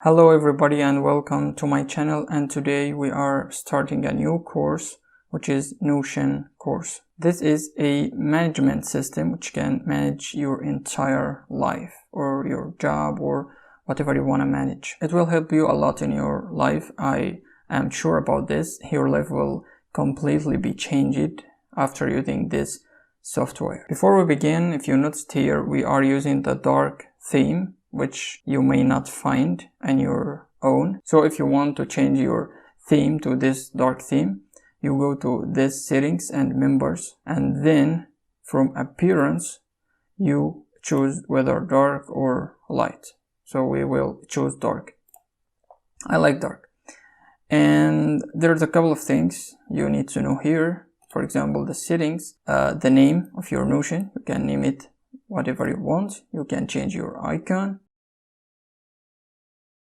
Hello everybody and welcome to my channel, and today we are starting a new course which is Notion course. This is a management system which can manage your entire life or your job or whatever you want to manage. It will help you a lot in your life. I am sure about this. Your life will completely be changed after using this software. Before we begin, if you noticed here, we are using the dark theme, which you may not find on your own. So if you want to change your theme to this dark theme, you go to this settings and members, and then from appearance you choose whether dark or light. So we will choose dark. I like dark. And there's a couple of things you need to know here. For example, the settings, the name of your Notion, you can name it whatever you want. You can change your icon,